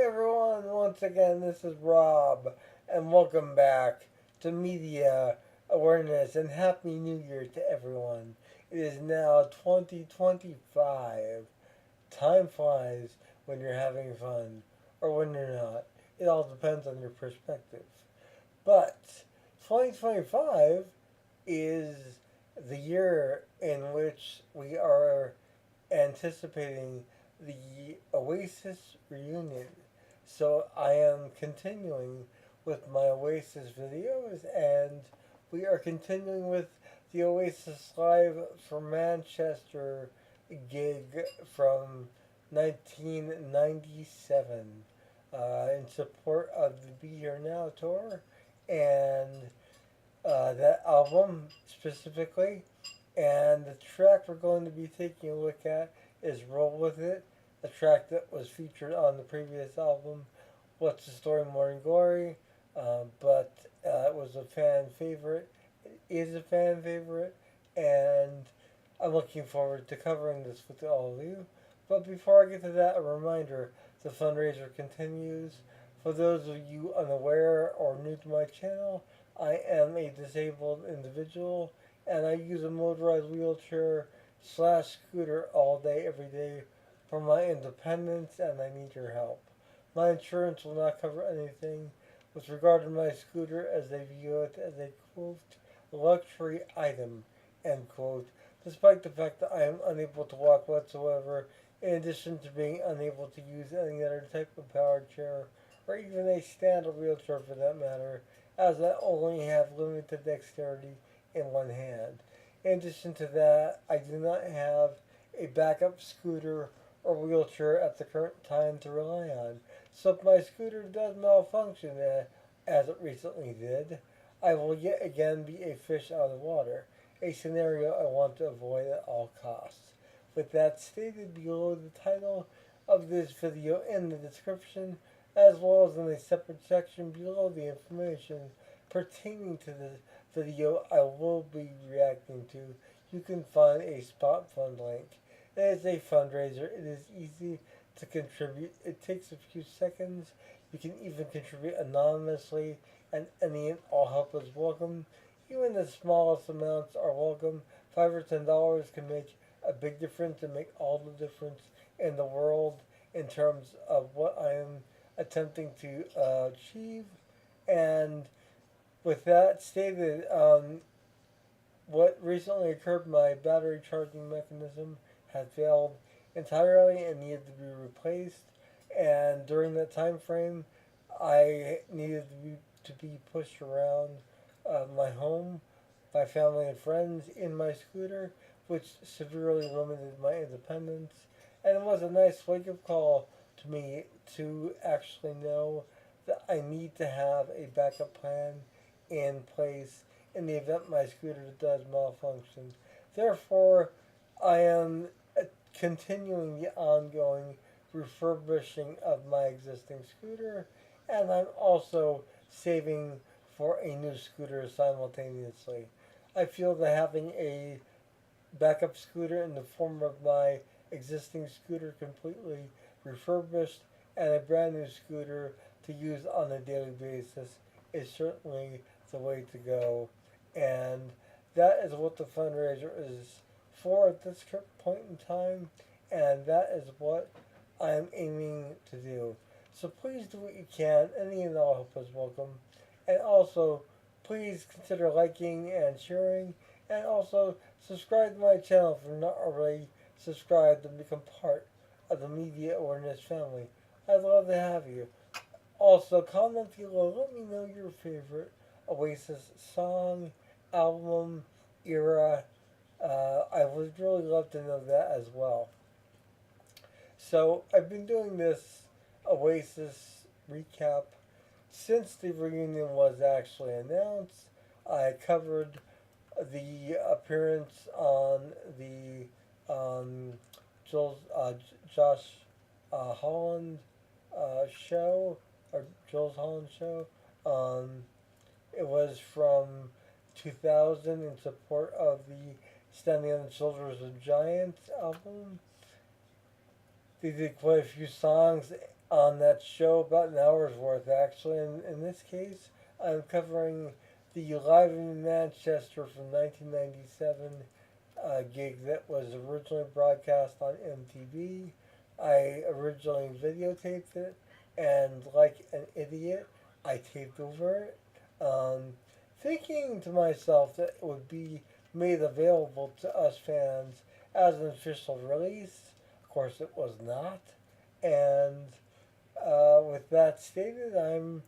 everyone, once again, this is Rob, and welcome back to Media Awareness, and Happy New Year to everyone. It is now 2025. Time flies when you're having fun, or when you're not. It all depends on your perspective. But 2025 is the year in which we are anticipating the Oasis reunion. So I am continuing with my Oasis videos, and we are continuing with the Oasis Live from Manchester gig from 1997 in support of the Be Here Now tour and that album specifically. And the track we're going to be taking a look at is Roll With It, a track that was featured on the previous album, What's the Story, Morning Glory, but it was a fan favorite. It is a fan favorite, and I'm looking forward to covering this with all of you. But before I get to that, a reminder the fundraiser continues. For those of you unaware or new to my channel, I am a disabled individual and I use a motorized wheelchair slash scooter all day, every day for my independence, and I need your help. My insurance will not cover anything with regard to my scooter as they view it as a quote luxury item end quote, despite the fact that I am unable to walk whatsoever, in addition to being unable to use any other type of powered chair or even a standard wheelchair for that matter, as I only have limited dexterity in one hand. In addition to that, I do not have a backup scooter or wheelchair at the current time to rely on. So if my scooter does malfunction, as it recently did, I will yet again be a fish out of the water, a scenario I want to avoid at all costs. With that stated, below the title of this video in the description, as well as in a separate section below the information pertaining to the video I will be reacting to, you can find a spot fund link. It is a fundraiser. It is easy to contribute. It takes a few seconds. You can even contribute anonymously, and any and all help is welcome. Even the smallest amounts are welcome. $5 or $10 can make a big difference and make all the difference in the world in terms of what I am attempting to achieve. And with that stated, what recently occurred, my battery charging mechanism had failed entirely and needed to be replaced. And during that time frame, I needed to be pushed around my home by family and friends in my scooter, which severely limited my independence. And it was a nice wake up call to me to actually know that I need to have a backup plan in place in the event my scooter does malfunction. Therefore, I am continuing the ongoing refurbishing of my existing scooter, and I'm also saving for a new scooter simultaneously. I feel that having a backup scooter in the form of my existing scooter completely refurbished and a brand new scooter to use on a daily basis is certainly the way to go. And that is what the fundraiser is for at this point in time, and that is what I am aiming to do. So please do what you can. Any and all help is welcome. And also, please consider liking and sharing, and also subscribe to my channel if you're not already subscribed and become part of the Media Awareness family. I'd love to have you. Also, comment below. Let me know your favorite Oasis song, album, era. I would really love to know that as well. So, I've been doing this Oasis recap since the reunion was actually announced. I covered the appearance on the Joel, Josh Holland show, or Jules Holland show. Um, it was from 2000 in support of the Standing on the Shoulders of Giants album. They did quite a few songs on that show, about an hour's worth actually. And in this case, I'm covering the Live in Manchester from 1997 gig that was originally broadcast on MTV. I originally videotaped it, and like an idiot, I taped over it, thinking to myself that it would be made available to us fans as an official release. Of course, it was not. And with that stated, I'm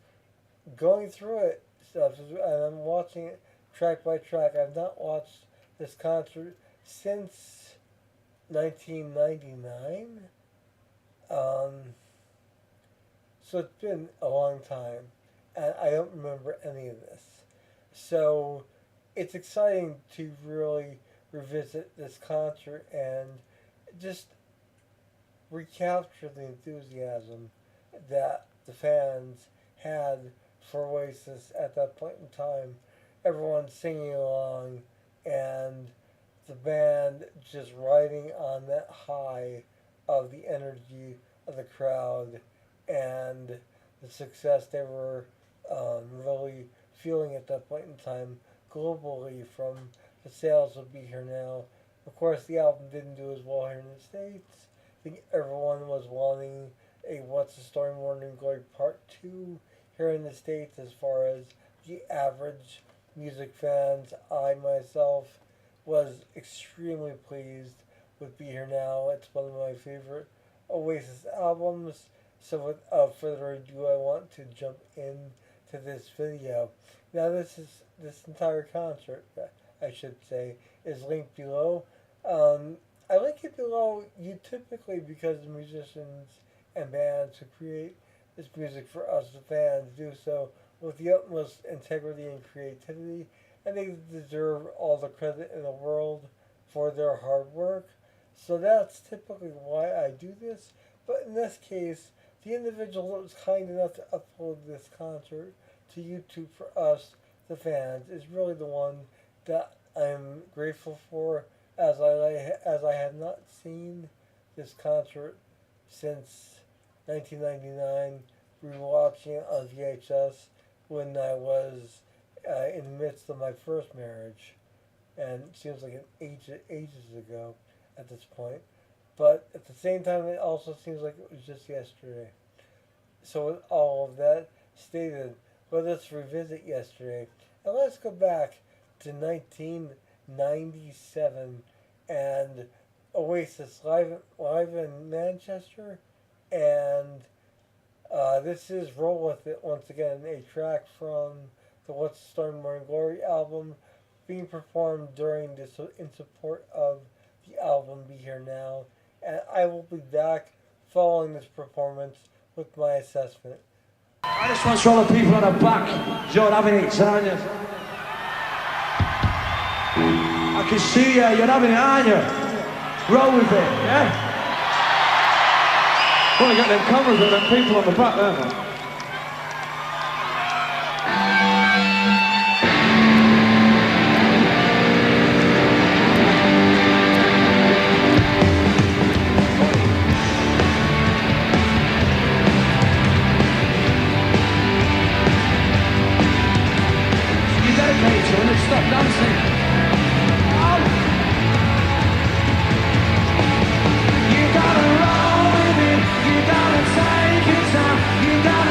going through it stuff, and I'm watching it track by track. I've not watched this concert since 1999. Um, so it's been a long time, and I don't remember any of this. So it's exciting to really revisit this concert and just recapture the enthusiasm that the fans had for Oasis at that point in time. Everyone singing along and the band just riding on that high of the energy of the crowd and the success they were really feeling at that point in time globally from the sales of Be Here Now. Of course, the album didn't do as well here in the States. I think everyone was wanting a What's the Story Morning Glory Part 2 here in the States as far as the average music fans. I myself was extremely pleased with Be Here Now. It's one of my favorite Oasis albums. So without further ado, I want to jump into this video. Now this entire concert, I should say, is linked below. I link it below you typically because the musicians and bands who create this music for us, the fans, do so with the utmost integrity and creativity, and they deserve all the credit in the world for their hard work. So that's typically why I do this. But in this case, the individual that was kind enough to upload this concert to YouTube for us, the fans, is really the one that I'm grateful for, as I have not seen this concert since 1999. Rewatching it on VHS when I was in the midst of my first marriage, and it seems like ages ago at this point. But at the same time, it also seems like it was just yesterday. So with all of that stated, let us revisit yesterday, and let's go back to 1997 and Oasis live in Manchester, and this is Roll With It, once again, a track from the What's the Story Morning Glory album being performed during this in support of the album Be Here Now. And I will be back following this performance with my assessment. I just want to show the people on the back, you're having it, aren't you? I can see you, you're having it, aren't you? Roll with it, yeah? Want to get them cameras and them people on the back there, man. You dedicate to it and stop dancing. You gotta roll with it, you gotta take your time, you gotta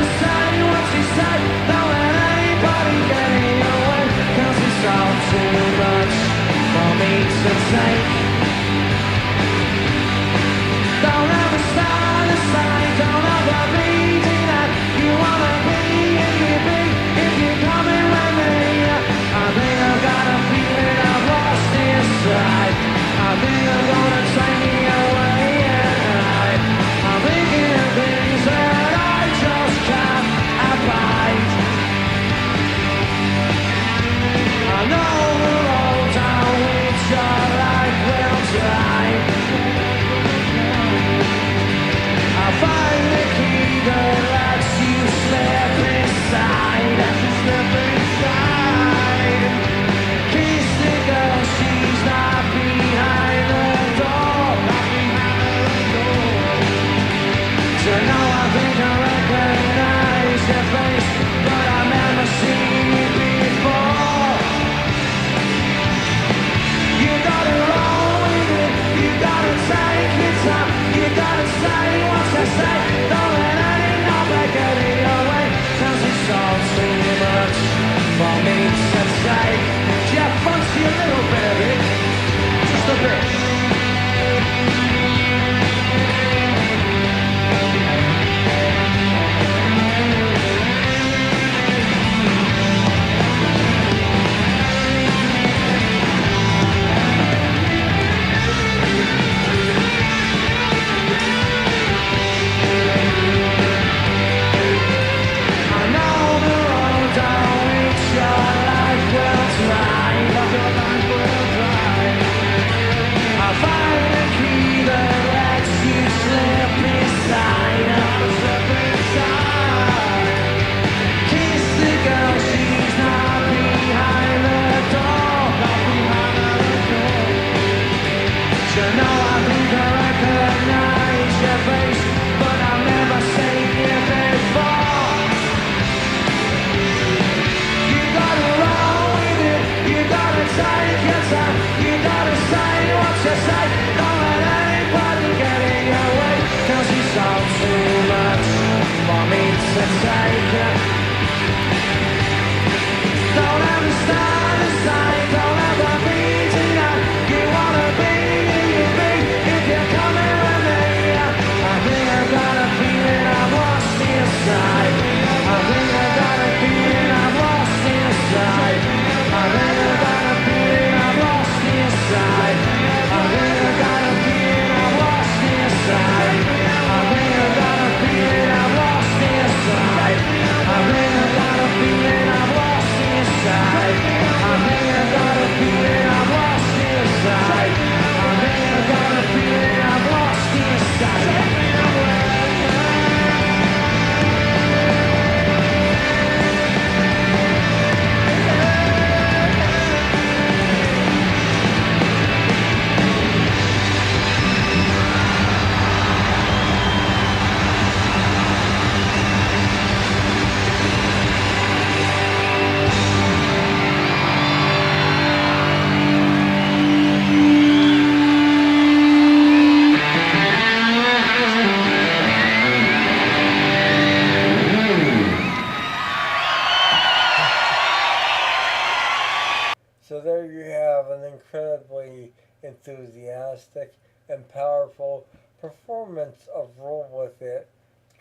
enthusiastic, and powerful performance of Roll With It,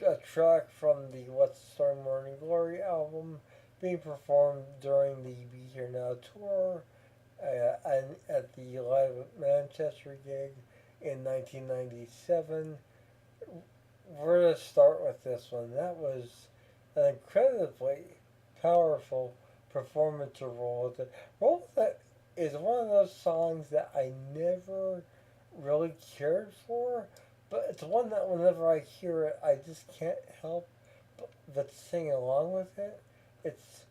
a track from the What's the Story Morning Glory album being performed during the Be Here Now tour and at the Live at Manchester gig in 1997. We're going to start with this one. That was an incredibly powerful performance of Roll With It. Roll With It is one of those songs that I never really cared for, but it's one that whenever I hear it, I just can't help but sing along with it. It's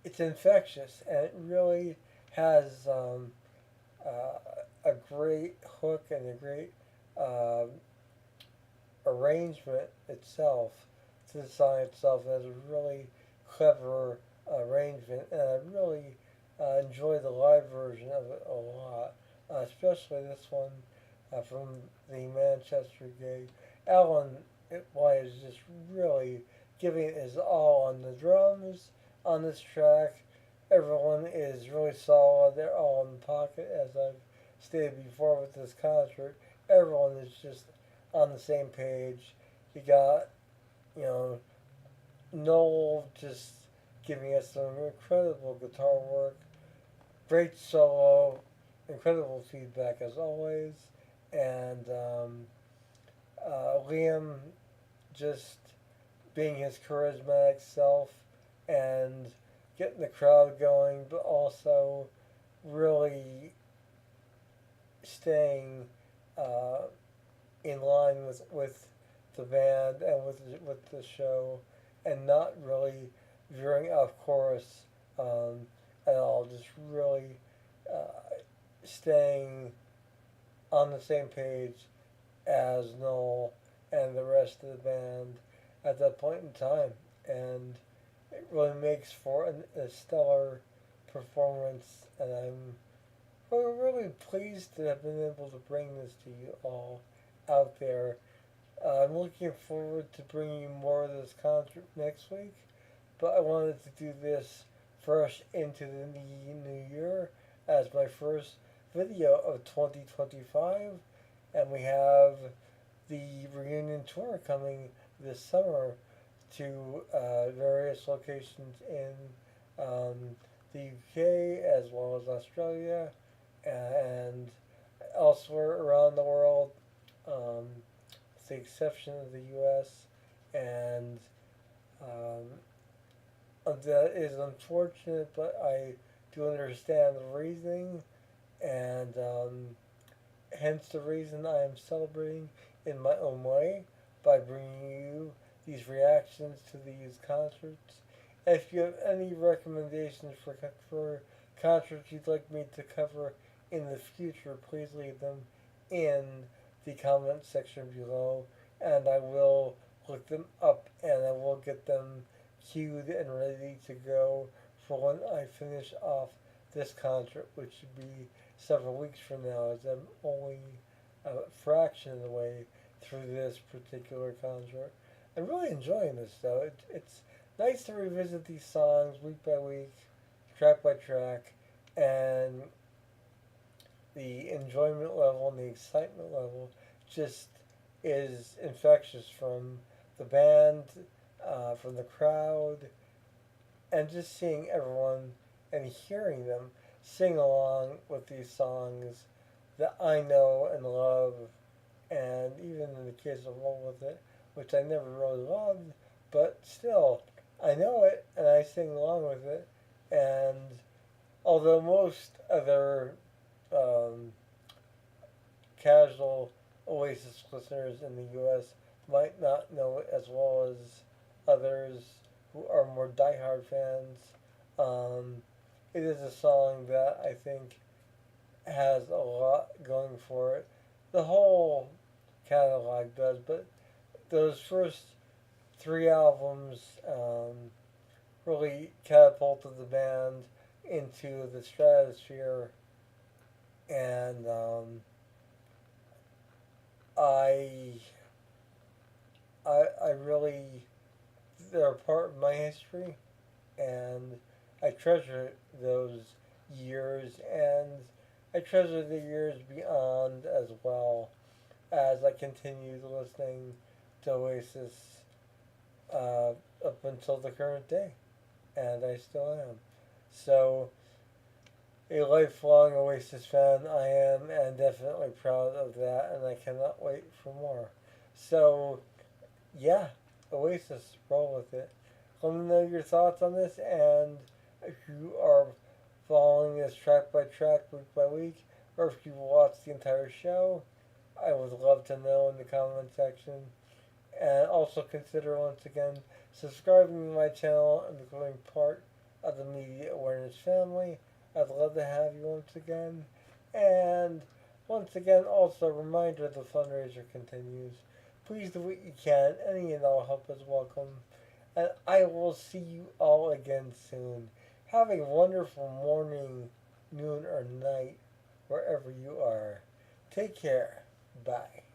it's infectious, and it really has a great hook and a great um arrangement itself to the song itself. It has a really clever arrangement, and I really enjoy the live version of it a lot, especially this one from the Manchester gig. Alan White is just really giving his all on the drums on this track. Everyone is really solid. They're all in the pocket, as I've stated before with this concert. Everyone is just on the same page. You got, you know, Noel just giving us some incredible guitar work, great solo, incredible feedback as always, and Liam just being his charismatic self and getting the crowd going, but also really staying uh, in line with the band and with the show, and not really veering off chorus um, at all. Just really staying on the same page as Noel and the rest of the band at that point in time, and it really makes for a stellar performance. And really pleased to have been able to bring this to you all out there. I'm looking forward to bringing you more of this concert next week, but I wanted to do this fresh into the new year as my first video of 2025, and we have the reunion tour coming this summer to various locations in um, the UK as well as Australia and elsewhere around the world, with the exception of the US. And um, that is unfortunate, but I do understand the reasoning, and hence the reason I am celebrating in my own way by bringing you these reactions to these concerts. If you have any recommendations for concerts you'd like me to cover in the future, please leave them in the comment section below, and I will look them up and I will get them queued and ready to go for when I finish off this concert, which should be several weeks from now, as I'm only a fraction of the way through this particular concert. I'm really enjoying this though. It's nice to revisit these songs week by week, track by track, and the enjoyment level and the excitement level just is infectious from the band, from the crowd, and just seeing everyone and hearing them sing along with these songs that I know and love, and even in the case of Roll With It, which I never really loved, but still, I know it and I sing along with it. And although most other um, casual Oasis listeners in the US might not know it as well as others who are more diehard fans, um, it is a song that I think has a lot going for it. The whole catalog does, but those first three albums really catapulted the band into the stratosphere, and I, I really, they're a part of my history, and I treasure those years, and I treasure the years beyond as well as I continued listening to Oasis up until the current day, and I still am. So, a lifelong Oasis fan I am, and definitely proud of that, and I cannot wait for more. So, yeah, Oasis, roll with it. Let me know your thoughts on this, and if you are following this track by track, week by week, or if you watched the entire show, I would love to know in the comment section. And also consider once again subscribing to my channel and becoming part of the media awareness family. I'd love to have you once again. And once again, also a reminder the fundraiser continues. Please do what you can. Any and all help is welcome. And I will see you all again soon. Have a wonderful morning, noon, or night, wherever you are. Take care. Bye.